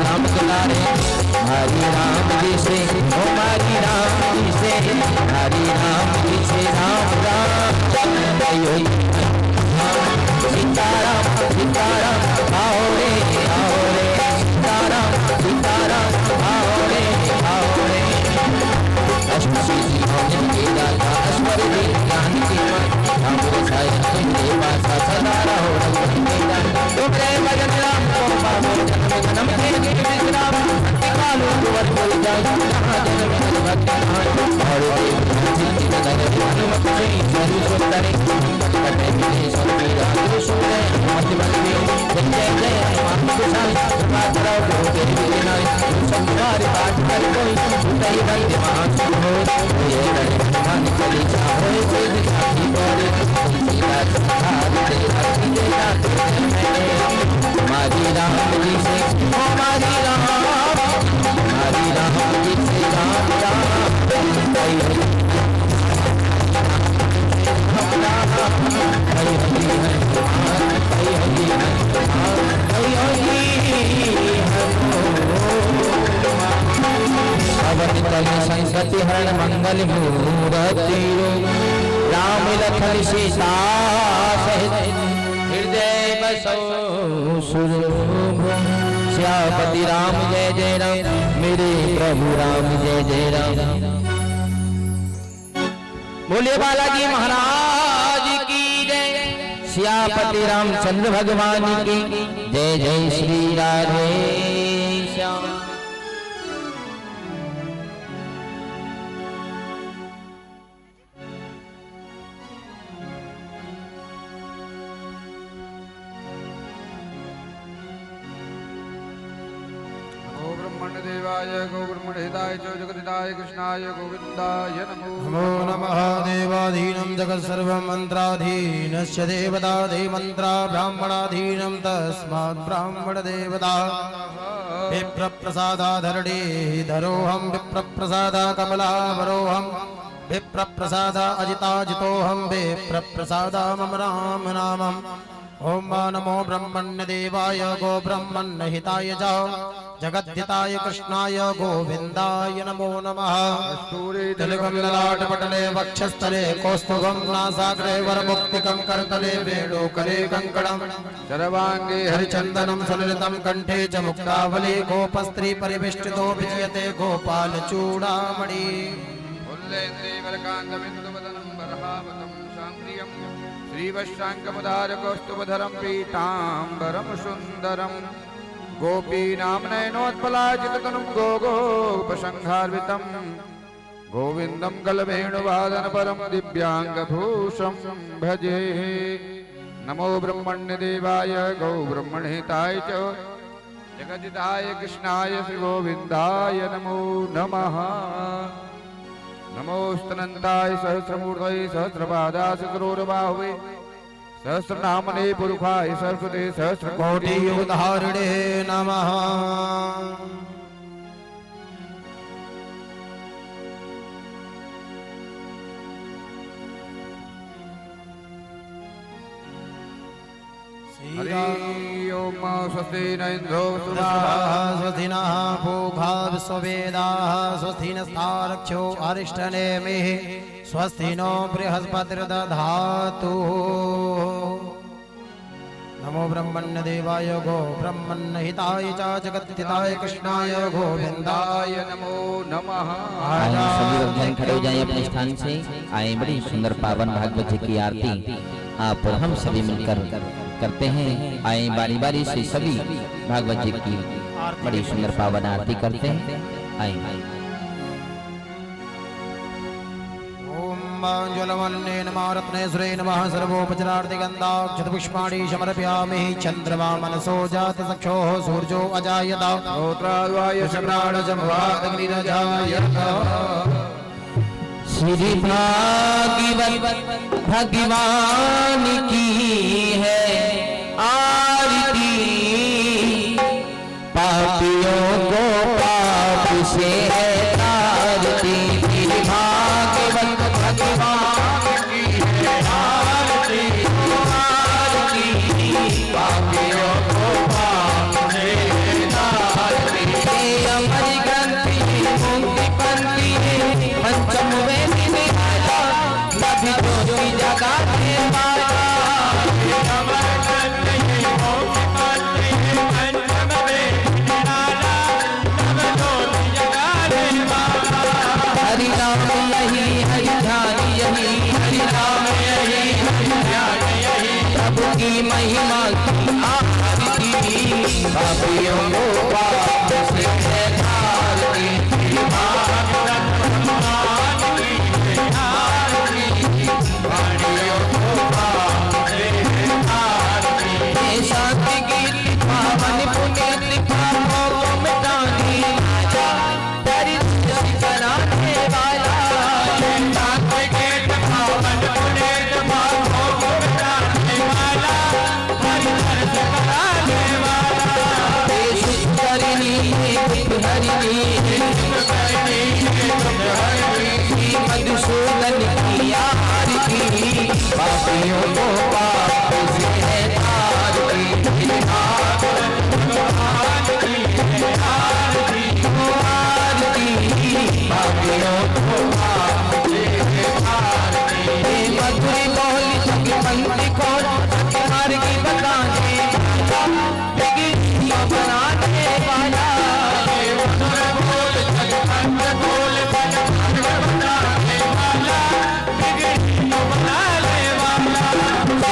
राम दुलारे हरि राम जी से हरि राम जी से हरि राम जी से राम राम सीताराम सीताराम आओ रे सीताराम सीताराम आओ रे अष्टसी जीवन के दाता अस्वर दे ज्ञान की मां राम साई देवा सदा रहो रघुपति तुमरे भजन राम को पावो जन्म जन्म के विश्राम कालो दुवर बोल जाए जहां जन्म भक्ति और देव जी के दर हनुमत से सरी सुंदर कटे मिले सब राम सुने मत बलवे जय जय हनुमान गोसाई कृपा करो के विनाय संसार पाठ कर कोई उतई बंद महान हो ये हनुमान चली जाओ कोई साथी बोले सीता संसार दे हरि दे हमारी राम जी से हमारी राम जी से राम राम संसति हरण मंगल मूर्ति राम लखन सीता सहित हृदय बसो श्यापति राम जय जय राम मेरे प्रभु राम जय जय राम। बोलिए बालाजी महाराज की जय। श्यापति रामचंद्र भगवान की जय जय श्री राधे श्याम। गो ब्रह्मणहिताय च जगदिताय कृष्णाय गोविन्दाय नमो नमः। देवाधीनं जगत् सर्वं मन्त्राधीनस्य देवताधीमन्त्रा ब्राह्मणाधीनं तस्मात् ब्राह्मण देवता विप्रप्रसादाधरणे धरोऽहं विप्रप्रसादा कमलावरोऽहं विप्रप्रसादा अजिताजितोऽहं विप्रप्रसादा मम राम नामम्। ओम नमो ब्रह्मण्य देवाय गो ब्रह्मण्य हिताय च जगद्धिताय कृष्णाय गोविन्दाय नमो नमः। तिलकं ललाटपटले वक्षस्थले कौस्तुभं नासाग्रे वरमुक्तिकं करतले वेणुकरे कङ्कणं सर्वाङ्गे हरिचन्दनं सुललितं कण्ठे च मुक्तावली गोपस्त्री परिवेष्टितो विजयते गोपालचूडामणि श्रीवशाङ्कमुदारकौस्तुभधरं पीताम्बरं सुन्दरं गोपीनां नयनोत्पलाजिततनुं गोगोपसंहार्वितं गोविन्दं गलवेणुवादनपरं दिव्याङ्गभूषं भजे। नमो ब्रह्मण्यदेवाय गौ ब्रह्मणहिताय च जगदिताय कृष्णाय श्रीगोविन्दाय नमो नमः। नमोस्तनन्ताय सहस्रमूर्तये सहस्रपादाय सहस्रोरबाहुवे सहस्रनामने पुरुषाय सरस्वते सहस्रकोटि उदाहरणे नमः। हरि ओम स्वस्ति न इंद्रो स्वस्ति नः पूषा विश्ववेदाः स्वस्ति नस्तारक्षो अरिष्टनेमिः स्वस्ति नो बृहस्पतिर्दधातु। नमो ब्रह्मण्य देवाय गो ब्रह्मण्य हिताय च जगद्धिताय कृष्णाय गोविन्दाय नमो नमः। सभी लोग खड़े हो जाएं अपने स्थान से। आए बड़ी सुंदर पावन भागवत जी की आरती आप हम सभी मिलकर करते हैं। आए बारी बारी से सभी भागवत जी की बड़ी सुंदर पावन आरती करते हैं। आए ज्वलवन्नेन मारत्नेश्वरे नमः। सर्वोपचारार्तिगन्धाक्षतपुष्पाणि समर्पयामि। चन्द्रमा मनसो जातचक्षोः सूर्यो अजायत श्रोत्राद्वाय सम्राडजम्भादग्निरजायत। श्री भागवत भगवान की है आरती पापियों को पाप से है तारती। श्री भागवत भगवान की है आरती पापियों को महिमा की आरती पापियों को पाप से तारती शांति की पावन पुण्य पापों को मिटाने दरिद्र कराने वाला शांति के पावन पुण्य पापों को मिटाने वाला दरिद्र कराने वाला देश हरिणी मधुसूदन की आरती पापियों को पाप से तारती पापियों को पाप से तारती मधुरी बोली सकी पंक्ति को मार्गी बताने बनाने वाला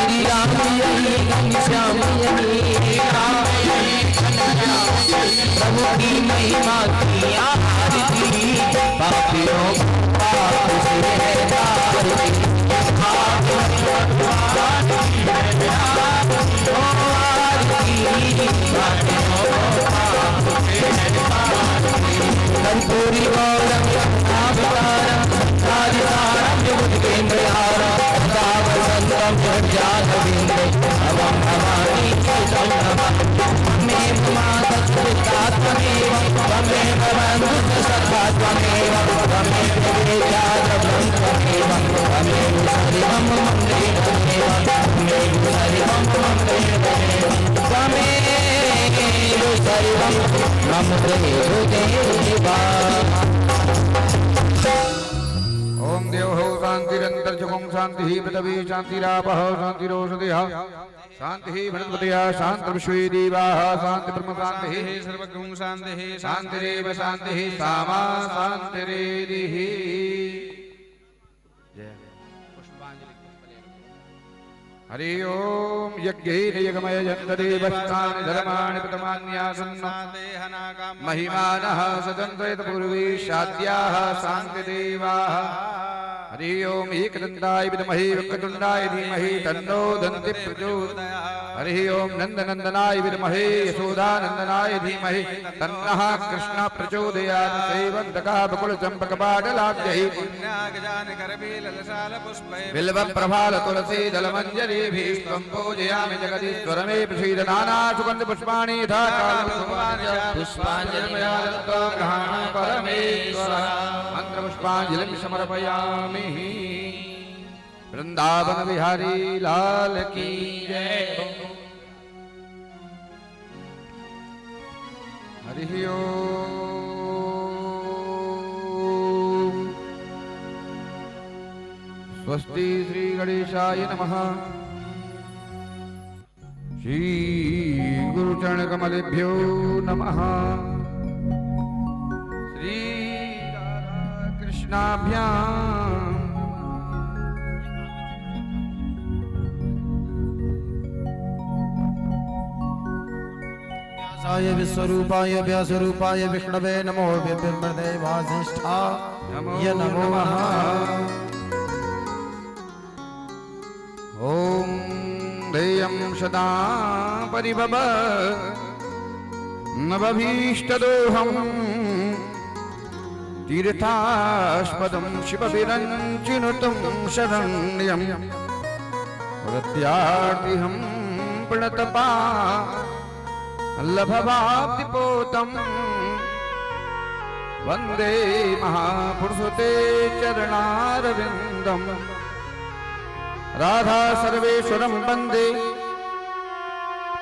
श्री राम यही घनश्याम यही प्रभु की महिमा की आरती पापियों पाप से तारती कर्पूरी गौरम अवतारम आदितारम जुगुद्गेन्द्रहारम सदा वसंतम जगज्जातवेन्द्रं भवं भवानी तं नमः त्वमेव माता त्वमेव त्वमेव बन्धुः सखा त्वमेव त्वमेव वेदाद्रवं त्वमेव त्वमेव सर्वं मम देवदेव त्वमेव सर्वं मम देवदेव त्वमेव सर्वं मम देवदेवा। ओम देवो शांतिरंतर्जुगुं शांति पृथ्वी शांतिरापः शांतिरोषधयः शांति वनस्पतयः शान्तिर्विश्वे देवाः शांति ब्रह्म शांतिः सर्वगुं शांतिः शांतिरेव शांतिः सामा शांतिरेरिः। हरि ओम यज्ञेन यज्ञमय जन्तदेवस्तानि धर्माणि प्रथमान्यासन्न महिमानः सदन्त्वयत पूर्वे शाद्याः शान्तिदेवाः। हरि ओम एकदन्ताय विद्महे वक्रतुण्डाय धीमहि तन्नो दन्ति प्रचोदयात्। हरि ओम नन्दनन्दनाय विद्महे यशोदानन्दनाय धीमहि तन्नः कृष्णः प्रचोदयात्। सेवन्तका बकुलचम्पकपाटलाब्जैः बिल्वप्रभाल तुलसी दलमञ्जरीभिः त्वं पूजयामि जगदीश्वरमे प्रसीद नानासुगन्धपुष्पाणि यथा पुष्पाञ्जलिमया दत्तो गृहाण परमेश्वरः मन्त्रपुष्पाञ्जलिं समर्पयामि। वृंदावन बिहारी लाल की जय। हरि ओम। स्वस्ति श्री गणेशाय नमः। श्री गुरुचरण कमलेभ्यो नमः। श्री राधा कृष्णाभ्याम् व्यासाय विश्वरूपाय व्यासरूपाय विष्णवे नमो ब्रह्मदेवासिष्ठाय नमो नमः। ओम देयं सदा परिभव नभीष्टदोहम् तीर्थास्पदं शिवविरञ्चिनुतं शरण्यं प्रत्यार्तिहं प्रणतपा लभवाप्तिपोतम् वन्दे महापुरुषते चरणारविन्दम्। राधा सर्वेश्वरं वन्दे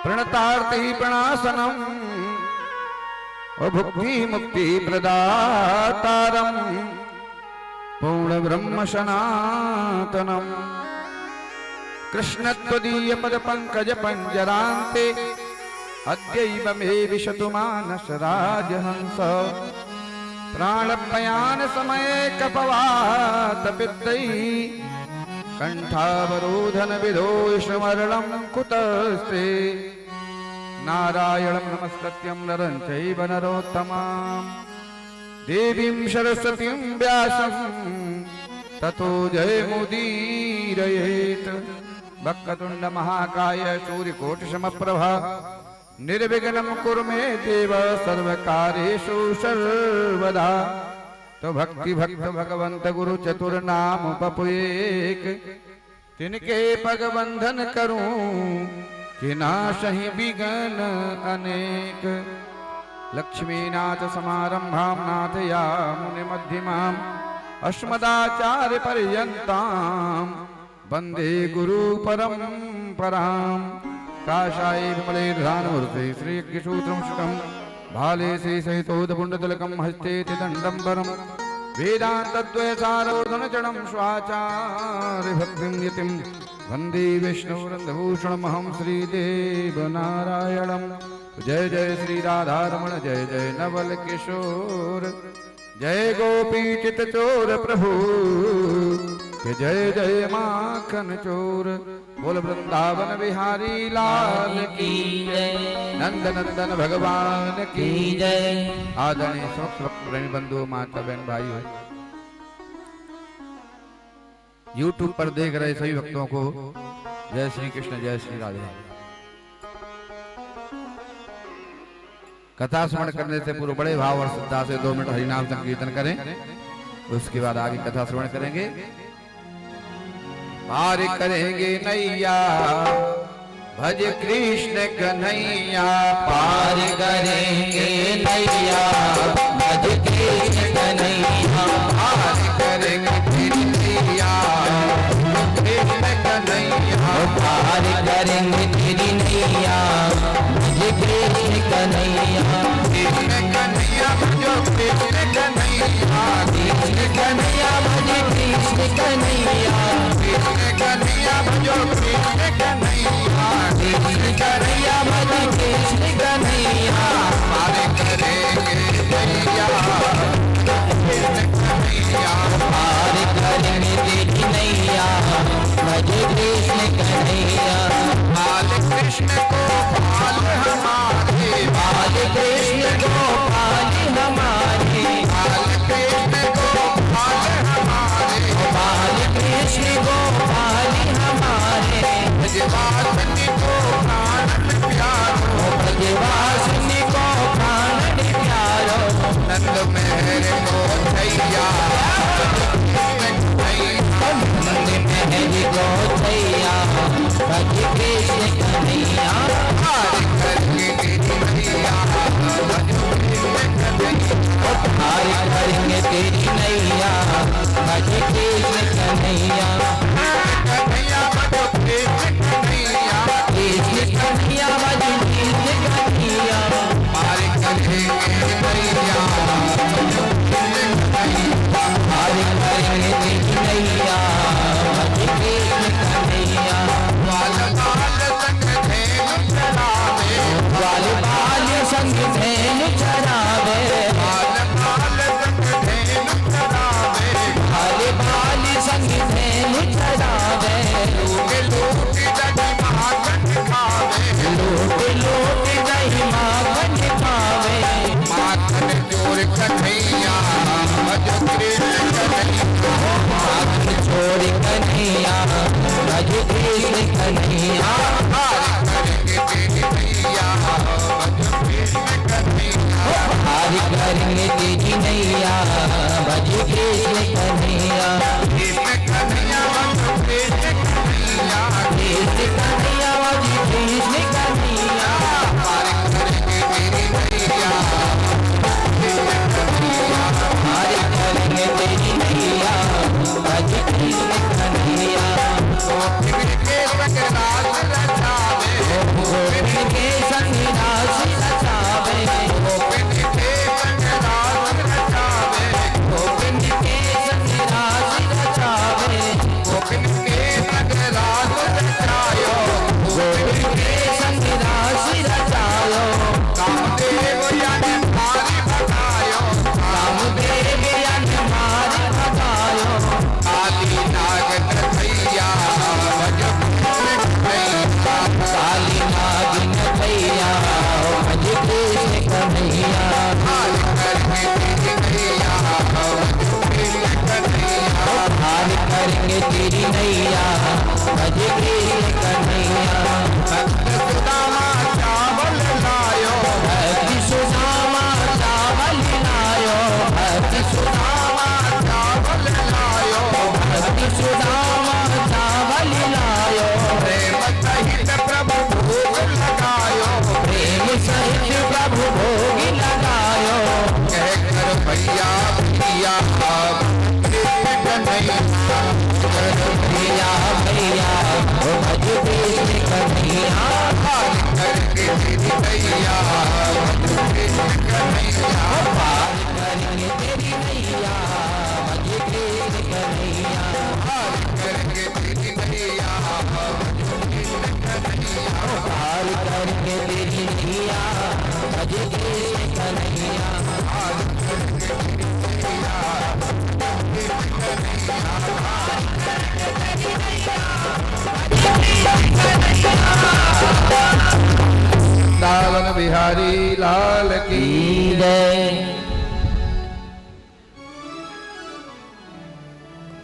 प्रणतार्ति प्रणासनम् भुक्ति मुक्ति प्रदातारं पूर्ण ब्रह्म सनातनम्। कृष्ण त्वदीय पद पंकज पंजरान्ते अद्यैव मे विशतु मानस राजहंस। प्राणपयान समये कपवात पित्तैः कंठावरोधन विधो स्मरणं कुतस्ते नारायणं नमस्कृत्यं नरं चैव नरोत्तमां देवीं सरस्वतीं व्यासं ततो जयमुदीरयेत् वक्रतुण्ड महाकाय सूर्यकोटिसमप्रभा निर्विघ्नं कुरु मे देव सर्वकार्येषु सर्वदा। तो भक्ति भक्त भगवंत गुरु चतुर नाम पपुएक तिनके पग बंधन करूं कि नाशहि विघ्न अनेक। लक्ष्मीनाथ समारंभां नाथयामुनि मध्यमाम् अस्मदाचार्य पर्यन्तां वन्दे गुरु परम्पराम्। काशाय विमले ध्यानमूर्ते श्री यज्ञसूत्रं शुकं भाले से सहितोदपुण्डतिलकं हस्ते दण्डं वरं वेदान्तद्वयसारोधनचरणं स्वाचार्य भक्तिं यतिं वन्दे विष्णुवृन्दभूषणमहं श्रीदेवनारायणं। जय जय श्री राधारमण जय जय नवल किशोर जय गोपी चितचोर प्रभु जय जय माखन चोर। बोल वृंदावन बिहारी लाल की जय नंद नंदन भगवान की जय। आदरणीय प्रेमी बंधु माता बहन भाई यूट्यूब पर देख रहे सभी भक्तों को जय श्री कृष्ण जय श्री राधे। कथा श्रवण करने से पूर्व बड़े भाव और श्रद्धा से 2 मिनट हरिनाम संकीर्तन करें, उसके बाद आगे कथा श्रवण करेंगे। पार करेंगे नैया भज कृष्ण कन्हैया पार करेंगे नैया भज कृष्ण कन्हैया पार करेंगे नैया कृष्ण कन्हैया पार करेंगे तेरी नैया भज कृष्ण कन्हैया कृष्ण कन्हैया भजो कृष्ण कन्हैया कृष्ण कन्हैया भज कृष्ण कन्हैया कृष्ण कन्हैया भजो कृष्ण कन्हैया कृष्ण कन्हैया भज कृष्ण कन्हैया पार करेंगे नैया कृष्ण कन्हैया पार करेंगे तेरी नैया भज कृष्ण कन्हैया। बाल कृष्ण को बाल हमारे बाल कृष्ण को बाल हमारे बाल कृष्ण को बाल हमारे बाल कृष्ण को बाल हमारे ब्रजवासिनी को प्राण प्यारो ब्रजवासिनी को प्राण प्यारो नंद मेहर को छैया नंद मेहर को छैया भज कृष्ण कन्हैया पार करेंगे तेरी नैया भज कृष्ण कन्हैया पार करेंगे तेरी नैया भज कृष्ण कन्हैया कन्हैया भजो कृष्ण कन्हैया कृष्ण कन्हैया भज कृष्ण कन्हैया पार करेंगे नैया भजो कृष्ण कन्हैया पार करेंगे तेरी नैया भज कृष्ण कन्हैया। बाल बाल संग धेनु चरावे बाल बाल संग धेनु चरावे बाल बाल संग धेनु चरावे बाल बाल संग धेनु चरावे लोट लोट दही माखन खावे लोट लोट दही माखन खावे माखन चोर कन्हैया भज कृष्ण कन्हैया माखन चोर कन्हैया भज कृष्ण कन्हैया पार करेंगे तेरी नैया भज कृष्ण कन्हैया पार करेंगे तेरी नैया भज कृष्ण कन्हैया कृष्ण कन्हैया भज कृष्ण कन्हैया कृष्ण कन्हैया भज कृष्ण कन्हैया पार करेंगे तेरी नैया पार करेंगे तेरी नैया भज कृष्ण कन्हैया। गोपिन के संग रास रचावे गोपिन के संग रास रचावे गोपिन के संग रास रचावे गोपिन के संग रास रचावे गोपिन के संग रास रचायो गोपिन के संग रास रचायो कामदेव यानी मारी भगायो कामदेव यानी मारी भगायो काली नाग कन्हैया नैया भज कृष्ण कन्हैया। भक्त सुदामा चावल लायो, भक्ति सुदामा चावल लायो, भक्ति सुदामा चावल लायो, भक्ति सुदामा चावल लायो। प्रेम सहित प्रभु भोग लगायो, प्रेम सहित प्रभु भोग लगायो। कह कर भैया भैया भैया भैया ओ भज कृष्ण कन्हैया। पार करके तेरी नैया भज कृष्ण कन्हैया। पार करेंगे तेरी नैया भज कृष्ण कन्हैया। पार करके तेरी नैया भज कृष्ण कन्हैया। पार करेंगे तेरी नैया भज कृष्ण कन्हैया। पार करके तेरी नैया वृंदावन बिहारी लाल की जय।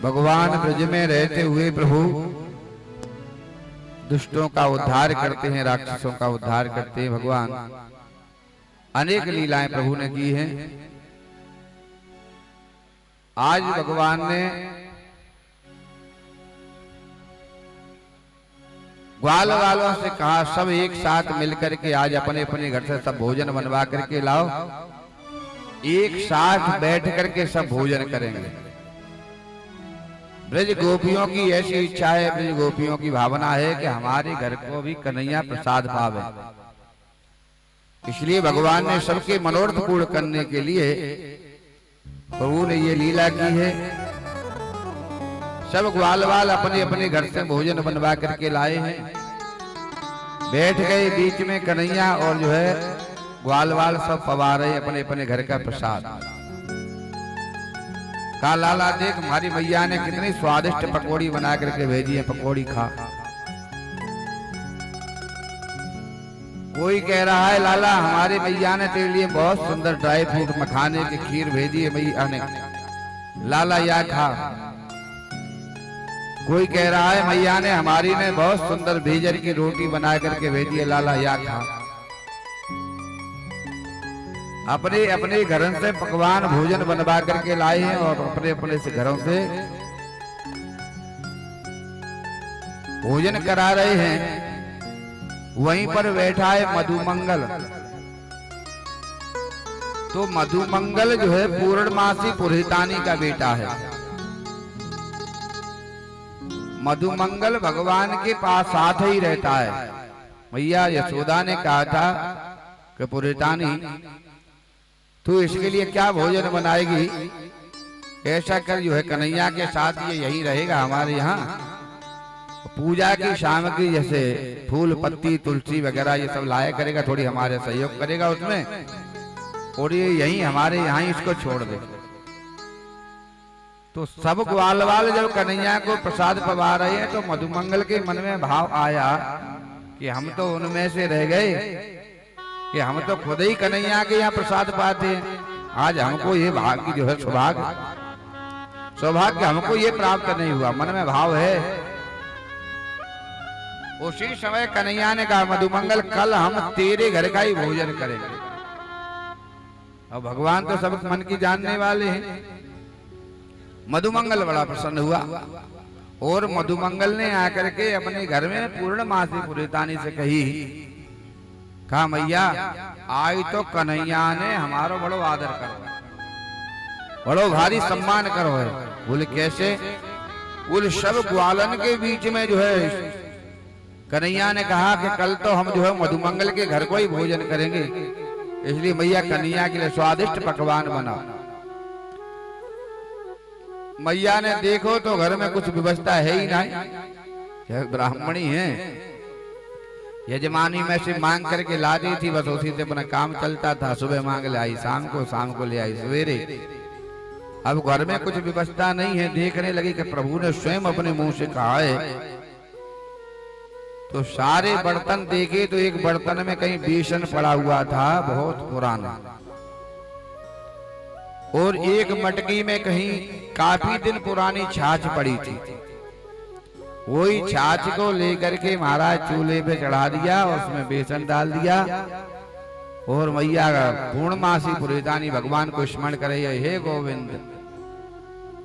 भगवान ब्रज में रहते हुए प्रभु दुष्टों का उद्धार करते हैं, राक्षसों का उद्धार करते हैं। भगवान अनेक लीलाएं प्रभु ने की हैं। आज भगवान ने ग्वाल वालों से कहा सब एक साथ मिलकर के आज अपने अपने घर से सब भोजन बनवा करके लाओ, एक साथ बैठ करके सब भोजन करेंगे। ब्रज गोपियों की ऐसी इच्छा है, ब्रज गोपियों की भावना है कि हमारे घर को भी कन्हैया प्रसाद पावे। इसलिए भगवान ने सबके मनोरथ पूर्ण करने के लिए प्रभु ने ये लीला की है। सब ग्वाल वाल अपने अपने घर से भोजन बनवा करके लाए हैं, बैठ गए बीच में कन्हैया और जो है ग्वाल वाल सब पवा रहे अपने अपने घर का प्रसाद। कहा लाला देख हमारी मैया ने कितनी स्वादिष्ट पकौड़ी बना करके भेजी है, पकौड़ी खा। कोई कह रहा है लाला हमारी मैया ने तेरे लिए बहुत सुंदर ड्राई फ्रूट मखाने की खीर भेजी है मैया ने, लाला या खा। कोई कह रहा है मैया ने हमारी ने बहुत सुंदर भेजर की रोटी बना करके भेजी है, लाला या खा। अपने अपने घरों से पकवान भोजन बनवा करके लाए हैं और अपने अपने से घरों से भोजन करा रहे हैं। वहीं पर बैठा है मधुमंगल। तो मधुमंगल जो है पूर्णमासी पुरोहितानी का बेटा है। मधुमंगल भगवान के पास साथ ही रहता है। मैया यशोदा ने कहा था कि पुरोहितानी तू इसके लिए क्या भोजन बनाएगी, ऐसा कर जो है कन्हैया के साथ ये यही रहेगा हमारे यहाँ। पूजा की सामग्री जैसे फूल पत्ती तुलसी वगैरह ये सब लाया करेगा, थोड़ी हमारे सहयोग करेगा उसमें, और ये यही हमारे यहाँ ही इसको छोड़ दे। तो सब ग्वाल वाल जब कन्हैया को प्रसाद पवा रहे हैं तो मधुमंगल के मन में भाव आया कि हम तो उनमें से रह गए कि हम तो खुद ही कन्हैया के यहाँ प्रसाद पाते हैं। आज हमको ये भाग्य जो है सौभाग्य हमको ये प्राप्त नहीं हुआ, मन में भाव है। उसी समय कन्हैया ने कहा मधुमंगल कल हम तेरे घर का ही भोजन करेंगे। अब भगवान तो सब मन की जानने वाले हैं। मधुमंगल बड़ा प्रसन्न हुआ और मधुमंगल ने आकर के अपने घर में पूर्णमासी पुरोहितानी से कहा मैया आज तो कन्हैया ने हमारो बड़ो आदर करो, बड़ो भारी सम्मान करो है। बोले कैसे? बोले सब ग्वालन के बीच में जो है कन्हैया ने कहा कि कल तो हम जो है मधुमंगल के घर को ही भोजन करेंगे, इसलिए मैया कन्हैया के लिए स्वादिष्ट पकवान बनाओ। मैया ने देखो तो घर में कुछ व्यवस्था है ही नहीं, ब्राह्मणी है, यजमानी में से मांग करके ला दी थी, बस उसी से अपना काम चलता था। सुबह मांग ले आई शाम को ले आई सवेरे। अब घर में कुछ व्यवस्था नहीं है। देखने लगी कि प्रभु ने स्वयं अपने मुंह से कहा है। तो सारे बर्तन देखे तो एक बर्तन में कहीं बेसन पड़ा हुआ था बहुत पुराना, और एक मटकी में कहीं काफी दिन पुरानी छाछ पड़ी थी। वही छाछ को लेकर के महाराज चूल्हे पे चढ़ा दिया, उसमें बेसन डाल दिया और मैया पूर्णमासी पुरीतानी भगवान को स्मरण करे, हे गोविंद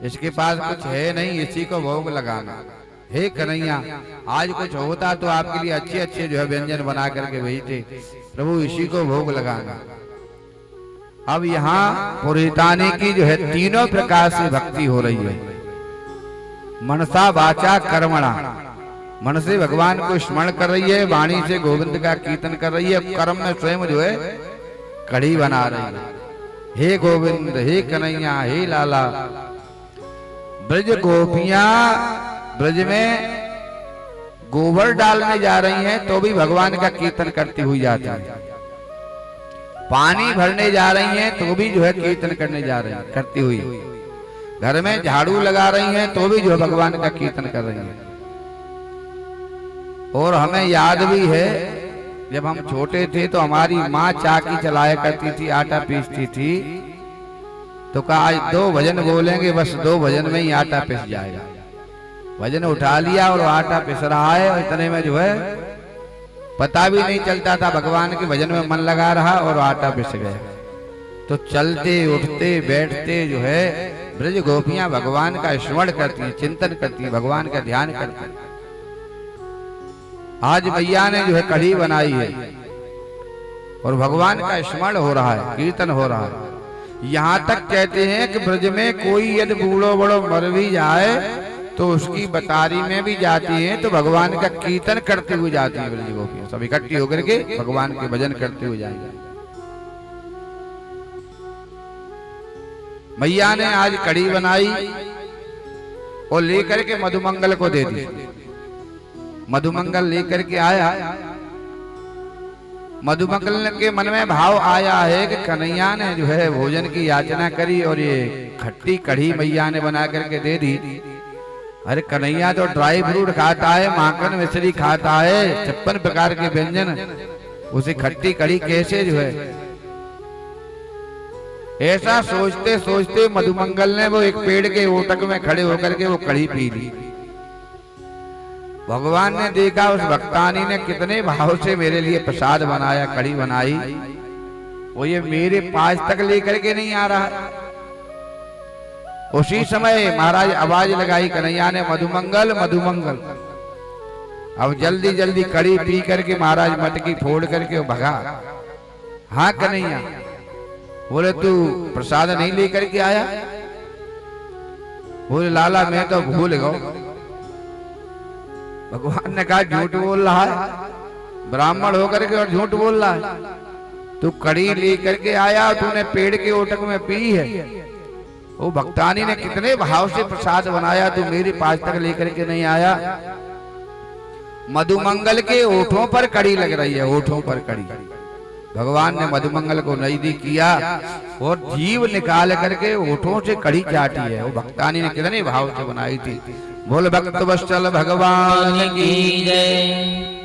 इसके पास कुछ है नहीं, इसी को भोग लगाना। हे कन्हैया आज कुछ होता तो आपके लिए अच्छे अच्छे जो है व्यंजन बना करके भेजते, प्रभु इसी को भोग लगाना। अब यहाँ पुरीतानी की जो है तीनों प्रकार से भक्ति हो रही है, मनसा वाचा कर्मणा। मन से भगवान को स्मरण कर रही है, वाणी से गोविंद का कीर्तन कर रही है, कर्म में स्वयं जो है कढ़ी बना रही है। हे गोविंद, हे कन्हैया, हे लाला। ब्रज गोपियां ब्रज में गोबर डालने जा रही हैं तो भी भगवान का कीर्तन करती हुई जाती है, पानी भरने जा रही हैं तो भी जो है कीर्तन करने जा रही हैं करती हुई, घर में झाड़ू लगा रही हैं तो भी जो है भगवान का कीर्तन कर रही हैं। और हमें याद भी है जब हम छोटे थे तो हमारी माँ चाकी चलाया करती थी, आटा पीसती थी, तो कहा आज 2 भजन बोलेंगे, बस 2 भजन में ही आटा पिस जाएगा। भजन उठा लिया और आटा पिस रहा है, और इतने में जो है पता भी नहीं चलता था, भगवान के भजन में मन लगा रहा और आटा पिस गया। तो चलते उठते बैठते जो है ब्रज गोपियां भगवान का स्मरण करती हैं, चिंतन करती हैं, भगवान का ध्यान करती हैं। आज मैया ने जो है कढ़ी बनाई है और भगवान का स्मरण हो रहा है, कीर्तन हो रहा है। यहाँ तक कहते हैं कि ब्रज में कोई यदि बूढ़ो बड़ो मर भी जाए तो उसकी बतारी में भी जाती है तो भगवान का कीर्तन करते हुए जाती है। ब्रज गोपियां सब इकट्ठी होकर के भगवान के भजन करते हुए जाएंगे। मैया ने आज कढ़ी बनाई और लेकर के मधुमंगल को दे दी। मधुमंगल लेकर के आया, मधुमंगल के मन में भाव आया है कि कन्हैया ने जो है भोजन की याचना करी और ये खट्टी कढ़ी मैया ने बना करके दे दी। अरे कन्हैया तो ड्राई फ्रूट खाता है, माखन मिश्री खाता है, 56 प्रकार के व्यंजन, उसे खट्टी कढ़ी कैसे जो है। ऐसा सोचते सोचते मधुमंगल ने वो एक पेड़ के ओटक में खड़े होकर के वो कढ़ी पी ली। भगवान ने देखा उस भक्तानी ने कितने भाव से मेरे लिए प्रसाद बनाया, कढ़ी बनाई, वो ये मेरे पास तक लेकर के नहीं आ रहा। उसी समय महाराज आवाज लगाई, कन्हैया ने मधुमंगल मधुमंगल। अब जल्दी जल्दी कढ़ी पी करके महाराज मटकी फोड़ करके वो भगा। हाँ कन्हैया, बोले तू प्रसाद नहीं लेकर के आया? बोले लाला मैं तो भूल गया। भगवान ने कहा झूठ बोल रहा है, ब्राह्मण होकर के और झूठ बोल रहा है। तू कढ़ी लेकर के आया, तूने पेड़ के ओटक में पी है। वो भक्तानी ने कितने भाव से प्रसाद बनाया, तू मेरे पास तक लेकर के नहीं आया। मधुमंगल के ओठों पर कड़ी लग रही है, ओठों पर कड़ी। भगवान ने मधुमंगल को नजदीक किया और जीव निकाल करके ओठों से कड़ी चाटी है। वो भक्तानी ने कितने भाव से बनाई थी। बोल भक्त वत्सल भगवान की जय।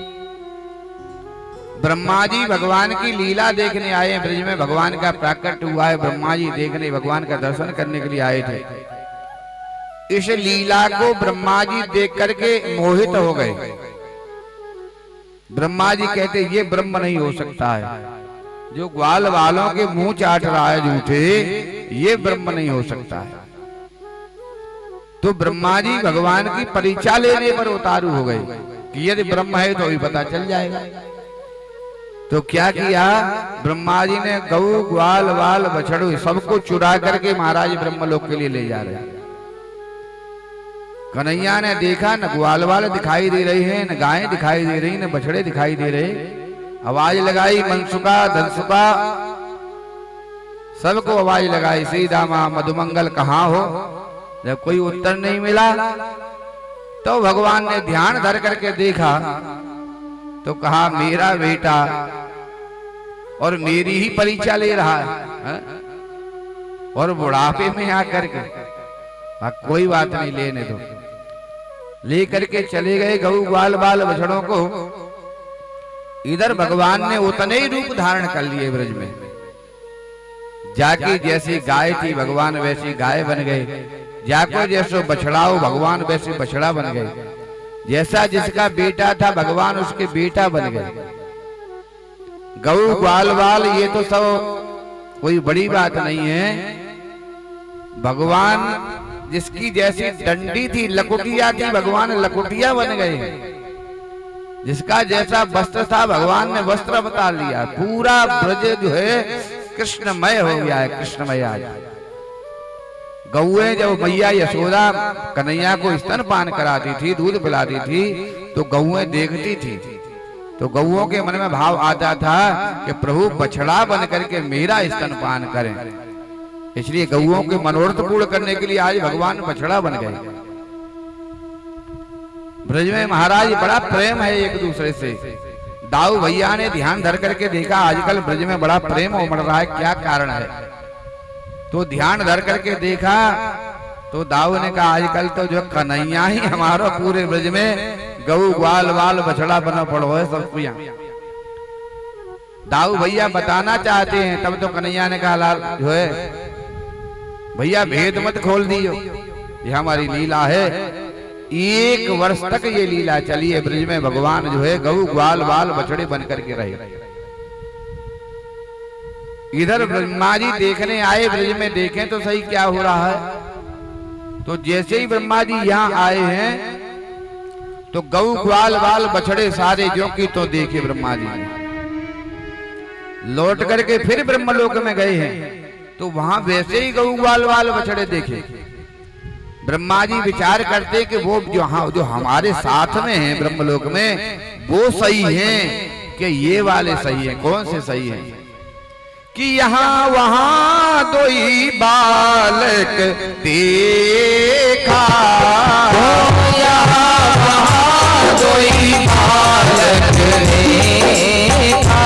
ब्रह्मा जी भगवान की लीला देखने आए, ब्रज में भगवान का प्राकट हुआ है। ब्रह्मा जी देखने, भगवान का दर्शन करने के लिए आए थे। इस लीला को ब्रह्मा जी देख करके मोहित हो गए। ब्रह्मा जी कहते ये ब्रह्म नहीं हो सकता है, जो ग्वाल वालों के मुंह चाट रहा है झूठे, ये ब्रह्म नहीं हो सकता है। तो ब्रह्मा जी भगवान की परीक्षा लेने पर उतारू हो गए कि यदि ब्रह्म है तो भी पता चल जाएगा। तो क्या किया ब्रह्मा जी ने, गऊ ग्वाल वाल बछड़ू सबको चुरा करके महाराज ब्रह्मलोक के लिए ले जा रहे हैं। कन्हैया ने देखा न ग्वाल वाल दिखाई दे रहे हैं, न गायें दिखाई दे रही, न बछड़े दिखाई दे रहे। आवाज लगाई मनसुका धनसुका, सबको आवाज लगाई, सीधा मां मधुमंगल कहाँ हो। जब कोई उत्तर नहीं मिला तो भगवान ने ध्यान धर करके देखा तो कहा मेरा बेटा और मेरी ही परीक्षा ले रहा है और बुढ़ापे में आकर के। कोई बात नहीं, लेने दो। लेकर के चले गए गऊ ग्वाल बाल बछड़ों को। इधर भगवान ने उतने ही रूप धारण कर लिए ब्रज में। जाके जैसी गाय थी भगवान वैसी गाय बन गए, जाको जैसो बछड़ाओ भगवान वैसे बछड़ा बन गए। जैसा जिसका बेटा था भगवान उसके बेटा बन गए। गौ ग्वाल वाल ये तो सब कोई बड़ी बात नहीं है। भगवान जिसकी जैसी डंडी थी, लकुटिया थी, भगवान लकुटिया बन गए। जिसका जैसा वस्त्र था भगवान ने वस्त्र बता लिया। पूरा ब्रज जो है कृष्णमय हो गया है, कृष्णमय। आज गौएं जब मैया यशोदा कन्हैया को स्तनपान कराती थी, दूध पिलाती थी, तो गौएं देखती थी तो गौओं के मन में भाव आता था कि प्रभु बछड़ा बन करके मेरा स्तनपान करें। इसलिए गौओं के मनोरथ पूर्ण करने के लिए आज भगवान बछड़ा बन गए। ब्रज में महाराज बड़ा प्रेम है एक दूसरे से। दाऊ भैया ने ध्यान धर करके देखा आजकल ब्रज में बड़ा प्रेम उमड़ रहा है, क्या कारण है? तो ध्यान धर करके देखा तो दाऊ ने कहा आजकल तो जो कन्हैया ही हमारा पूरे ब्रज में गऊ ग्वाल वाल बछड़ा बना पड़ो है सबको। यहाँ दाऊ भैया बताना चाहते हैं, तब तो कन्हैया ने कहा लाल जो है भैया भेद मत खोल दियो, ये हमारी लीला है। 1 वर्ष तक ये लीला चली है। ब्रज में भगवान जो है गऊ ग्वाल वाल बछड़े बन करके रहे। इधर ब्रह्मा जी देखने आए, ब्रज में देखें तो सही क्या हो रहा है। तो जैसे ही ब्रह्मा जी यहाँ आए हैं तो गऊ ग्वाल वाल बछड़े सारे जो की तो देखे ब्रह्मा जी ने। लौट करके फिर ब्रह्मलोक में गए हैं तो वहां वैसे ही गऊ ग्वाल वाल बछड़े देखे। ब्रह्मा जी विचार करते कि वो जो हमारे साथ में हैं ब्रह्मलोक में वो सही हैं कि ये वाले सही हैं? कौन से सही हैं? कि यहाँ वहां 2 ही बालक देखा, यहाँ वहां 2 ही बालक देखा,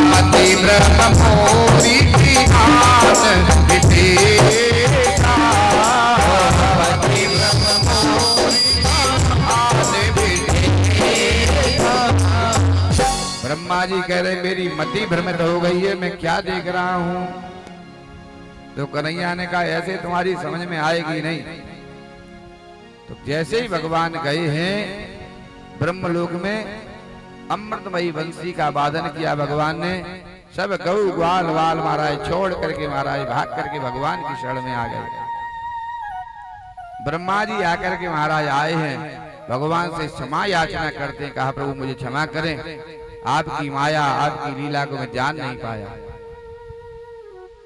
मति ब्रह्म मोरी ध्यान विदेशा, मति ब्रह्म मोरी ध्यान विदेशा। ब्रह्मा जी कह रहे मेरी मति भ्रमित हो गई है, मैं क्या देख रहा हूं? तो कन्हैया ने कहा ऐसे तुम्हारी समझ में आएगी नहीं। तो जैसे ही भगवान गए हैं ब्रह्मलोक में, अमृतमयी बंसी का वादन किया भगवान ने। सब गऊ ग्वाल वाल महाराज छोड़ करके महाराज भाग करके भगवान की शरण में आ गए। ब्रह्मा जी आकर के महाराज आए हैं, भगवान से क्षमा याचना करते हैं। कहा प्रभु मुझे क्षमा करें, आपकी माया आपकी लीला को मैं जान नहीं पाया।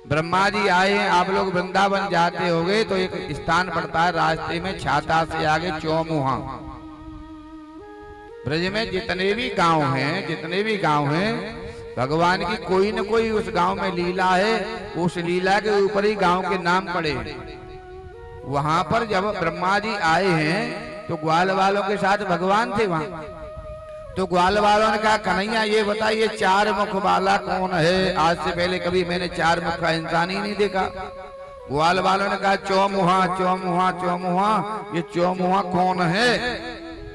ब्रह्मा जी आए हैं, आप लोग वृंदावन जाते होगे तो एक स्थान पड़ता है रास्ते में, छाता से आगे चौमुहा। ब्रज में जितने भी गांव हैं भगवान की कोई न कोई उस गांव में लीला है। उस लीला के ऊपर ही गांव के नाम पड़े। वहां पर जब ब्रह्मा जी आए हैं तो ग्वाल वालों के साथ भगवान थे वहां। तो ग्वाल वालों ने कहा कन्हैया ये बताइए 4 मुख वाला कौन है? आज से पहले कभी मैंने 4 मुख का इंसान ही नहीं देखा। ग्वाल वालों ने कहा चौमुहा चौमुहा चौमुहा, ये चौमुहा कौन है?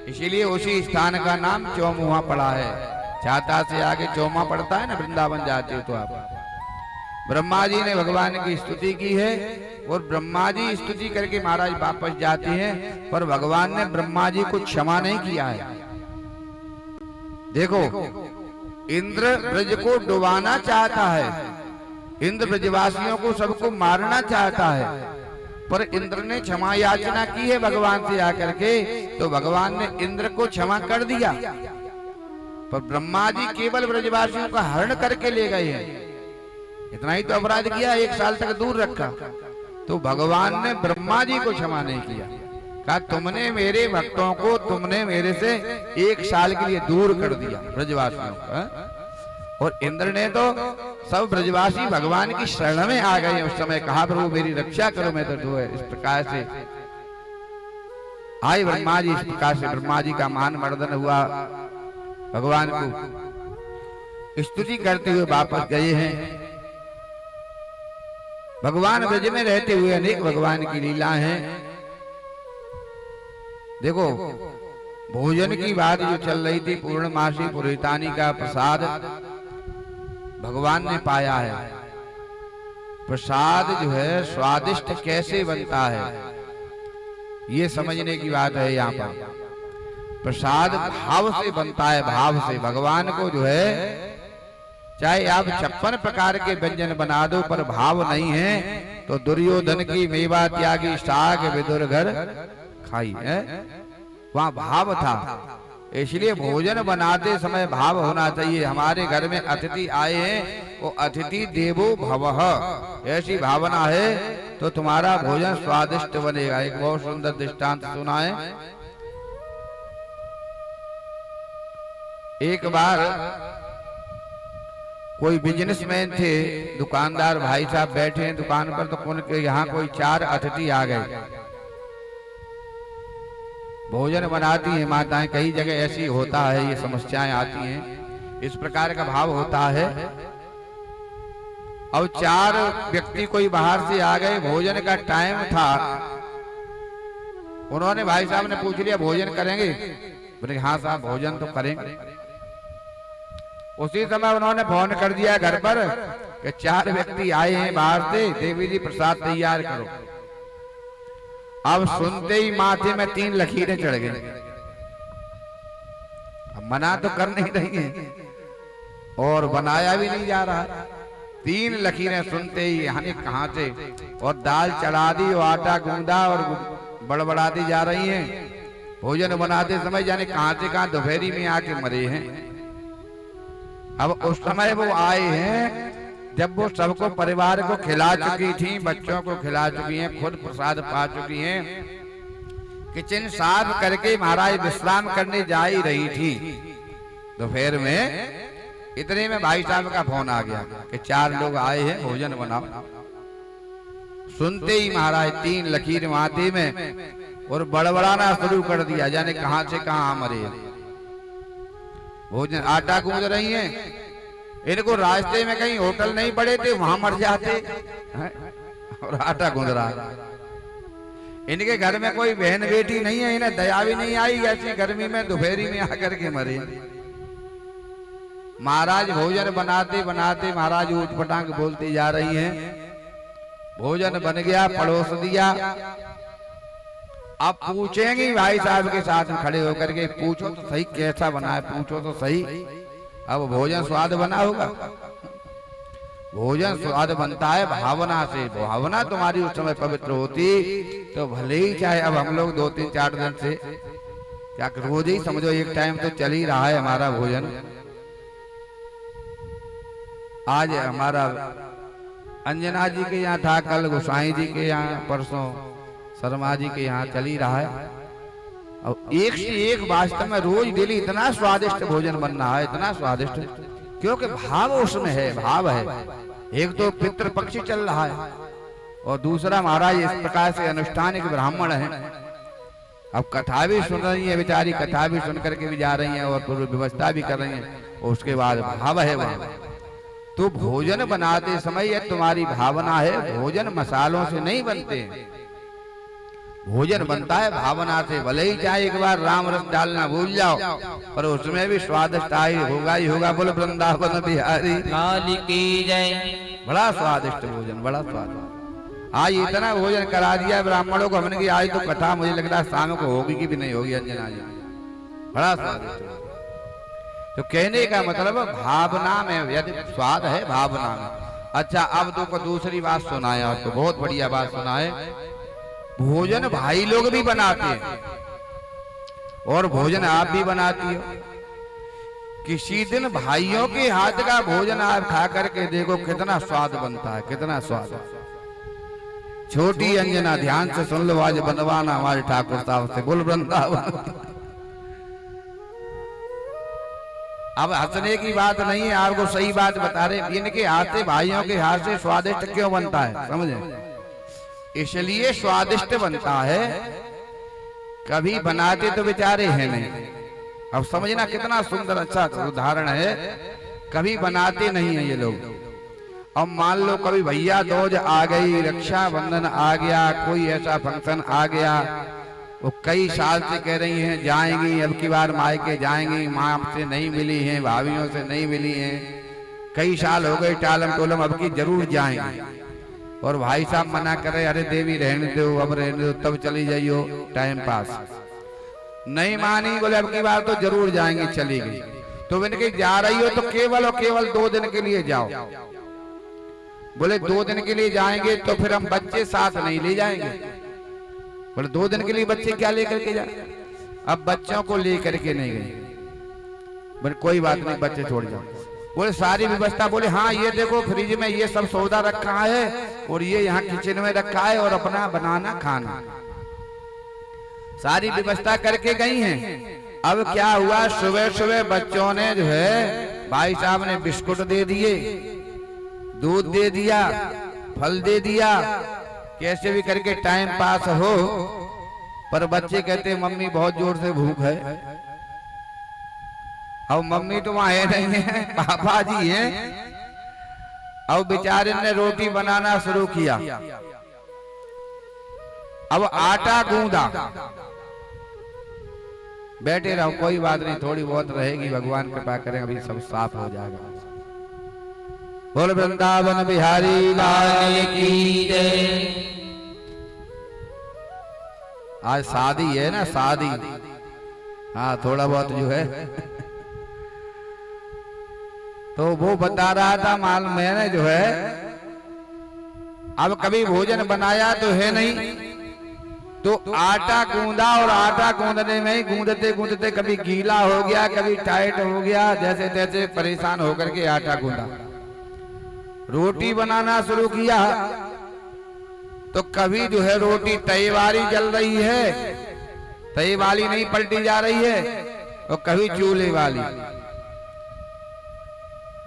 इसीलिए उसी स्थान का नाम चौमुहा पड़ा है। छाता से आगे चौमा पड़ता है ना, वृंदावन जाते हो तो आप। ब्रह्मा जी ने भगवान की स्तुति की है और ब्रह्मा जी स्तुति करके महाराज वापस जाते हैं, पर भगवान ने ब्रह्मा जी को क्षमा नहीं किया है। देखो इंद्र ब्रज को डुबाना चाहता है, इंद्र ब्रजवासियों को सबको मारना चाहता है, पर इंद्र ने क्षमा याचना की है भगवान से आकर के, तो भगवान ने इंद्र को क्षमा कर दिया। पर ब्रह्मा जी केवल ब्रजवासियों का हरण करके ले गए हैं, इतना ही तो अपराध किया, 1 साल तक दूर रखा। तो भगवान ने ब्रह्मा जी को क्षमा नहीं किया। कहा तुमने मेरे भक्तों को तुमने मेरे से 1 साल के लिए दूर कर दिया ब्रजवासियों को। और इंद्र ने तो सब ब्रजवासी भगवान की शरण में आ गए। उस समय कहा प्रभु मेरी रक्षा करो, मैं तो जो है इस प्रकार से आए ब्रह्मा जी। इस प्रकार से ब्रह्मा जी का मान मर्दन हुआ, भगवान को स्तुति करते हुए वापस गए हैं। भगवान ब्रज में रहते हुए अनेक भगवान की लीला हैं। देखो भोजन की बात जो चल रही थी, पूर्णमासी पुरोहितानी का प्रसाद भगवान ने पाया है। प्रसाद जो है स्वादिष्ट कैसे बनता है ये समझने की बात है यहाँ पर। प्रसाद भाव से बनता है, भाव से। भगवान को जो है चाहे आप 56 प्रकार के व्यंजन बना दो, पर भाव नहीं है तो दुर्योधन की मेवा त्यागी साग विदुर घर खाई है, वहां भाव था। इसलिए भोजन बनाते समय भाव होना चाहिए। हमारे घर में अतिथि आए हैं, वो अतिथि देवो भवः, ऐसी भावना है तो तुम्हारा भोजन स्वादिष्ट बनेगा। एक बहुत सुंदर दृष्टांत सुना है। एक बार कोई बिजनेसमैन थे, दुकानदार भाई साहब बैठे हैं दुकान पर, तो उनके यहाँ कोई 4 अतिथि आ गए। भोजन बनाती हैं माताएं, कई जगह ऐसी होता है, ये समस्याएं आती हैं, इस प्रकार का भाव होता है। अब 4 व्यक्ति कोई बाहर से आ गए, भोजन का टाइम था। उन्होंने भाई साहब ने पूछ लिया भोजन करेंगे? बोले हाँ साहब भोजन तो करेंगे। उसी समय उन्होंने फोन कर दिया घर पर कि 4 व्यक्ति आए हैं बाहर से, देवी जी प्रसाद तैयार करो। अब सुनते ही माथे में 3 लकीरें चढ़ गई। अब मना तो कर नहीं रही है और बनाया भी नहीं जा रहा। 3 लकीरें सुनते ही यानी कहां से, और दाल चढ़ा दी और आटा गूंदा और बड़बड़ाती जा रही हैं। भोजन बनाते समय जाने कहां से कहां दोपहरी में आके मरे हैं। अब उस समय वो आए हैं जब वो सबको परिवार को खिला चुकी थी, बच्चों को खिला चुकी हैं, खुद प्रसाद पा चुकी हैं, किचन साफ करके महाराज विश्राम करने जा ही रही थी। दोपहर में इतने में भाई साहब का फोन आ गया कि 4 लोग आए हैं, भोजन बनाओ। सुनते ही महाराज 3 लकीर माथे में और बड़बड़ाना शुरू कर दिया, जाने कहां से कहां मरे। भोजन आटा गूंद रही हैं, इनको रास्ते में कहीं होटल नहीं पड़े थे, वहां मर जाते और आटा गूंद रहा है। इनके घर में कोई बहन बेटी नहीं है, इन्हें दया भी नहीं आई, ऐसी गर्मी में दोपहरी में आकर के मरे। महाराज भोजन बनाते बनाते महाराज ऊटपटांग बोलती जा रही हैं। भोजन बन गया, परोस दिया। अब पूछेंगी भाई साहब के साथ में खड़े होकर के, पूछो तो सही कैसा बना है, पूछो तो सही। अब भोजन स्वाद बना होगा? भोजन स्वाद बनता है भावना से। भावना तुम्हारी उस समय पवित्र होती तो भले ही चाहे अब हम लोग 2-3-4 दिन से क्या रोज ही समझो एक टाइम तो चल ही रहा है हमारा भोजन। आज हमारा अंजना जी के यहाँ था, कल गोसाई जी के यहाँ, परसों शर्मा जी के यहाँ चल ही रहा है। अब एक से एक वास्तव में रोज डेली इतना स्वादिष्ट भोजन बन रहा है, इतना स्वादिष्ट, क्योंकि भाव उसमें है, भाव है। एक तो पितृ पक्षी चल रहा है और दूसरा महाराज इस प्रकार से अनुष्ठानिक ब्राह्मण है। अब कथा भी सुन रही है बेचारी, कथा भी सुन करके भी जा रही है और पूरी व्यवस्था भी कर रही है, और उसके बाद भाव है वहां। तो भोजन बनाते समय यह तुम्हारी भावना है। भोजन मसालों से नहीं बनते, भोजन बनता है भावना से। भले ही चाहे एक बार राम रस डालना भूल जाओ, पर उसमें भी स्वादिष्ट ही होगा। बोल वृंदावन बिहारी लाल की जय। बड़ा स्वादिष्ट भोजन, बड़ा स्वादिष्ट। आज इतना भोजन करा दिया ब्राह्मणों को हमने कि आज तो कथा मुझे लगता है शाम को होगी कि भी नहीं होगी अंजना जी। बड़ा स्वादिष्ट। तो कहने का मतलब भावना में, यदि स्वाद है भावना में। अच्छा अब तो दूसरी बात सुनाए आपको, बहुत बढ़िया बात सुनाए। भोजन भाई लोग भी बनाते हैं और भोजन आप भी बनाती हो। किसी दिन भाइयों के हाथ का भोजन आप खा करके देखो कितना स्वाद बनता है, कितना स्वाद। छोटी अंजना ध्यान से सुन लो, आज बनवाना हमारे ठाकुर साहब से। बोल वृंदावन। अब हंसने की बात नहीं है, आपको सही बात बता रहे। इनके हाथ से, भाइयों के हाथ से स्वादिष्ट क्यों बनता है समझे? इसलिए स्वादिष्ट बनता है, कभी बनाते तो बेचारे हैं नहीं। अब समझना कितना सुंदर अच्छा उदाहरण है। कभी बनाते नहीं है ये लोग। अब मान लो कभी भैया दूज आ गई, रक्षाबंधन आ गया, कोई ऐसा फंक्शन आ गया, वो कई साल से कह रही हैं जाएंगी, अब की बार मायके जाएंगी, माँ से नहीं मिली हैं, भाभीियों से नहीं मिली हैं, कई साल हो गए टालम टोलम, अब की जरूर जाएंगी। और भाई साहब मना करे, अरे देवी रहने दो, अब रहने दो, तब चली जाइयो टाइम पास। नहीं मानी, बोले अब की बार तो जरूर जाएंगे, चली गई। तो मैंने कही जा रही हो तो केवल और केवल 2 दिन के लिए जाओ। बोले 2 दिन के लिए जाएंगे तो फिर हम बच्चे साथ नहीं ले जाएंगे। बोले 2 दिन के लिए बच्चे क्या लेकर के जाए? अब बच्चों को लेकर के नहीं गए। बोले कोई बात नहीं, बच्चे छोड़ जाओ। बोले सारी व्यवस्था, बोले हाँ ये देखो फ्रिज में ये सब सौदा रखा है और ये यहाँ किचन में रखा है और अपना बनाना खाना, सारी व्यवस्था करके गई हैं। अब क्या हुआ, सुबह सुबह बच्चों ने जो है भाई साहब ने बिस्कुट दे दिए, दूध दे दिया, फल दे दिया, कैसे भी करके टाइम पास हो। पर बच्चे कहते मम्मी बहुत जोर से भूख है। अब मम्मी तो वहां है नहीं है, पापा जी हैं। अब बेचारे ने रोटी बनाना शुरू किया। अब आटा गूंदा, बैठे रहो कोई बात नहीं, थोड़ी बहुत रहेगी, भगवान कृपा करें अभी सब साफ हो जाएगा। बोल वृंदावन बिहारी लाल की जय। आज शादी है ना, शादी, हाँ थोड़ा बहुत जो है। तो वो बता रहा था माल मैंने जो है अब कभी भोजन बनाया तो है नहीं, तो आटा गूंदा और आटा गूंदने में ही गूंदते गूंदते कभी गीला हो गया, कभी टाइट हो गया, जैसे तैसे परेशान होकर के आटा गूंदा। रोटी बनाना शुरू किया तो कभी जो है रोटी तई वाली जल रही है, तई वाली नहीं पलटी जा रही है, और कभी चूल्हे वाली।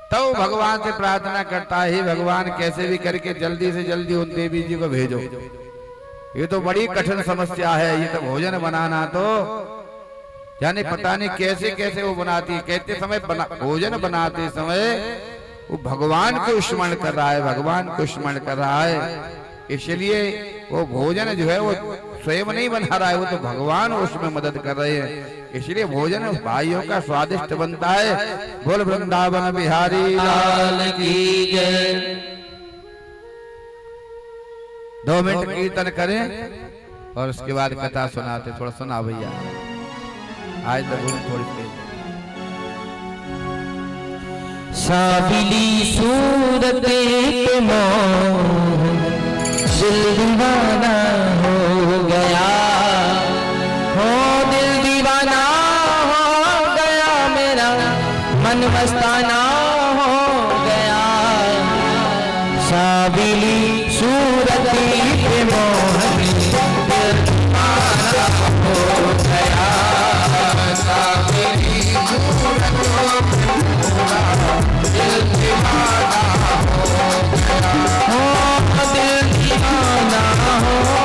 तो भगवान से प्रार्थना करता है, भगवान कैसे भी करके जल्दी से जल्दी उन देवी जी को भेजो, ये तो बड़ी कठिन समस्या है। ये तो भोजन बनाना तो जाने पता नहीं कैसे कैसे वो बनाती है। कहते समय भोजन बनाते समय वो भगवान को स्मरण कर रहा है, भगवान को स्मरण कर रहा है, इसलिए वो भोजन जो है वो स्वयं नहीं बना रहा है, वो तो भगवान उसमें मदद कर रहे हैं, इसलिए भोजन भाइयों का स्वादिष्ट बनता है। बोल वृंदावन बिहारी लाल की जय। 2 मिनट कीर्तन करें और उसके बाद कथा सुनाते। थोड़ा सुना भैया, आज तो थोड़ी तेज। साबिली सूरत पे मोह दिल दीवाना हो गया, हो दिल दीवाना हो गया, मेरा मन मस्ताना हो गया। साबिली सूरत पे मोह दिल दीवाना हो गया, साबिली सूरत दिल दीवाना हो गया, हो दिल दीवाना हो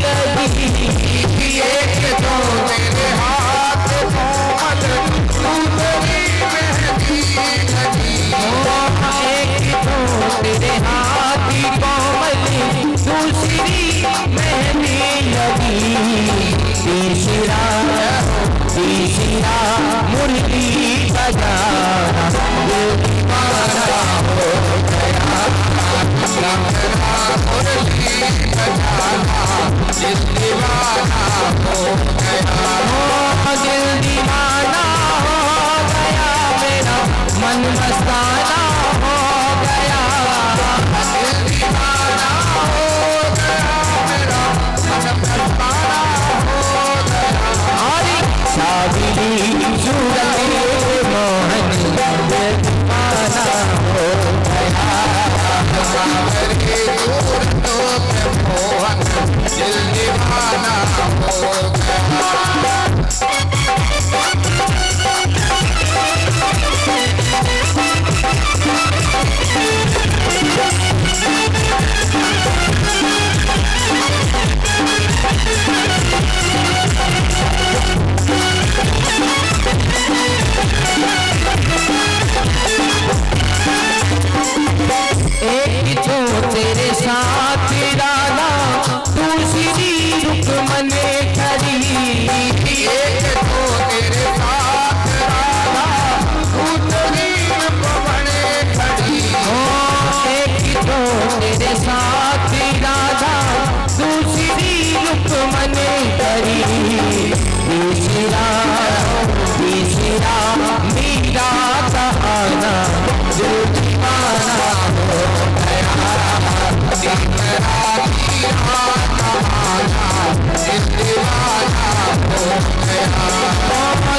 लगी। एक तो तेरे हाथ कोमल दूसरी मेहंदी लगी। एक तो तेरे हाथ कोमल दूसरी मेहंदी लगी। तीसरा मुरली बजाना दिल दीवाना हो गया। मुरली बजाना दिल दीवाना हो गया। दिल दीवाना हो गया मेरा मन मस्ताना हो गया। दिल दीवाना हो गया मेरा मन मस्ताना हो गया। हरी सावली सूरत मोहन दिल दीवाना हो गया। सावरी सूरतों पे मोहन दिल दीवाना हो गया। एक तो तेरे साथ राधा दूसरी रुकमने खड़ी। एक तो तेरे साथ राधा दूसरी रुकमने खड़ी। एक तो तेरे साथ राधा दूसरी रुकमने खड़ी। तीसरा मीरा कहाना दिल दीवाना हो गया। तीसरा दीवाना दिल दीवाना हो गया।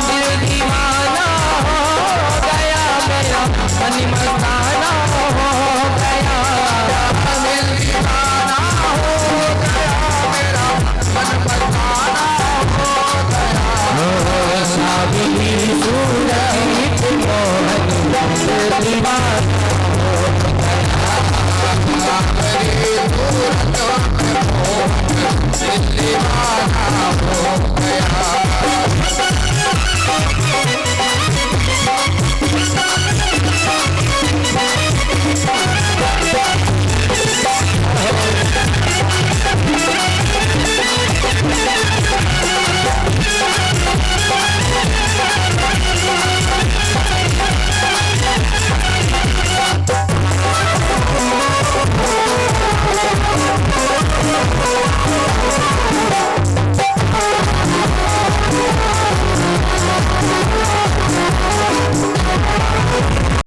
दिल दीवाना हो गया मेरा मन मस्ताना हो गया। दिल दीवाना हो गया मेरा मन मस्ताना हो गया। सावली सूरत मोहन दिल दीवाना हो गया। सावरी सूरतों पे मोहन दिल दीवाना